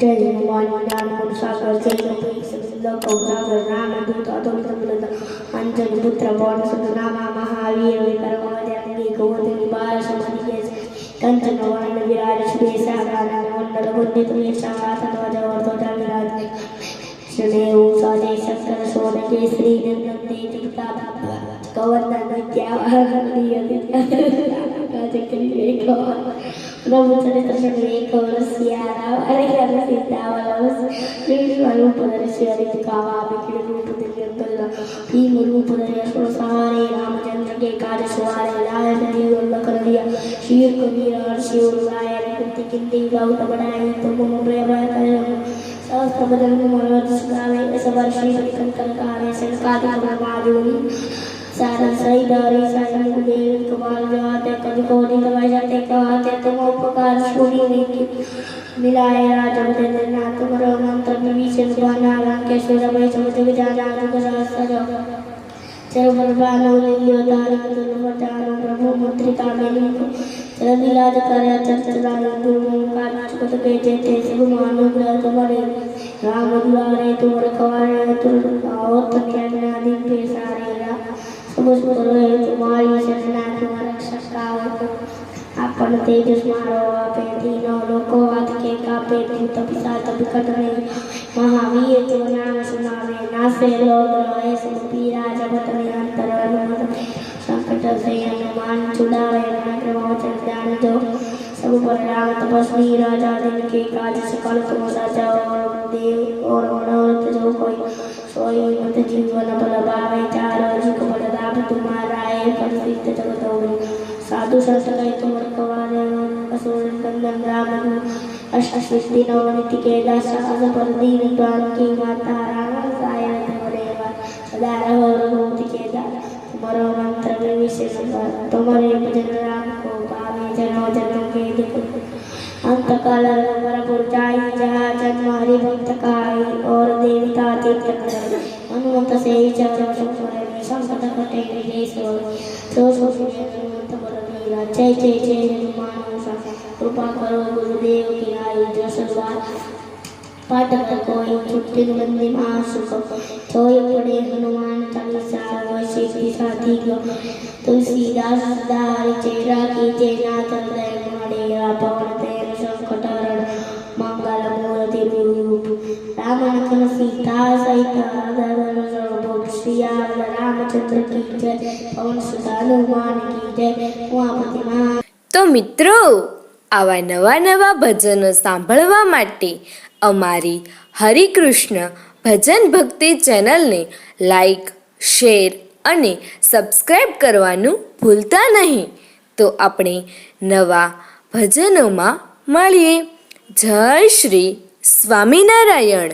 जय हनुमान ज्ञान गुण सागर जय कौसागर रामदूत अतुलित बल अंजन पुत्र पवन सुत नामा महावीर विक्रम जरंगी गोविंद बाल समधिके कंचन वर्ण विराज सुरेशा कानन वंदन वंदित वेशावास ध्वज ध्वजा विराज स्नेह साजे शंकर सोन केसरी नंदन तेज प्रताप कवंदन विद्यावाहन प्रभु चरित्र एक सियारा अरे सीतावल रूप दर्शि कावा विक्र रूप दिव्य भीम रूप दर्शि सहारे रामचंद्र के कार्य सवारे लाल नदी कर दिया शीर को वीर शिव लाय कुंती किंती बहुत बढ़ाई तुम प्रेम सहस्त्र बदन मनोज सुनावे सबर श्री कंकर कारे संकादि ब्रह्मादुनी सारन सही दारी सारन देव कमाल जाते कभी कोनी कमाई जाते कहते तुम उपकार सुनी नहीं मिलाए राजा बदन नाथ मरो मंत्र विभीषण बना लंकेश्वर भय समुद्र जाना दुख सहस्र चर बलवान लियो तारी दुर्मतानो प्रभु मुद्रिका मेलु चर लीलाज करे चंचला गुरु का चुकत के जेते सब मानो ग्रह तुम्हारे राम दुलारे तुम रखवारे तुम आओत ज्ञान आदि पे सारे तुम्हारी शरणा तुम्हारा रक्षक आपन तेजस मारो आपे तीनों लोको हाथ के कापे भूत पिशाच विकट नहीं महावीर जो नाम सुनावे नासे लोग रोए सब पीरा जगत निरंतर अनुमत संकट से हनुमान छुड़ावे नाग्रमोचन ध्यान दो सब पर राम तपस्वी राजा दिन के काज सकल तुम राजा और देव और मनोरथ जो कोई सोई मत जीवन बल भावे चारो जुग बल लाभ तुम्हारा है प्रसिद्ध जगत हो साधु संत कहे तुम रखवारे असुर कंदन राम अष्ट सिद्धि नवनिधि के दास अज पर दीन द्वार की माता राम साय देवरेवा सदा रहो रघुपति के दास तुम्हारा मंत्र विशेष तुम्हारे भजन राम को पावे जनो जनो के दुख अंत काल पुरचाई जहाँ जन्म हरि भक्त काई और देवता तीर्थ कर हनुमत से चरण सुपर संकट कटे विदेश तो हनुमत बलवीरा जय जय जय हनुमान कृपा करो गुरुदेव की आई जो सवार पाठ कर कोई छुट्टी बंदी महासुख थोई पड़े हनुमान चालीसा वैसे साथी तुलसीदास दारी चेरा की जय नाथ हृदय मणिया पवन तेर संकटहरण मंगल मूर्ति रूप राम लखन सीता सहित श्री रामचंद्र की जय पवन सुत हनुमान की जय उमापति महा। તો મિત્રો, આવા નવા નવા ભજનો સાંભળવા માટે અમારી હરિકૃષ્ણ ભજન ભક્તિ ચેનલને લાઈક, શેર અને સબસ્ક્રાઈબ કરવાનું ભૂલતા નહીં. તો આપણે નવા ભજનોમાં મળીએ. જય શ્રી સ્વામિનારાયણ.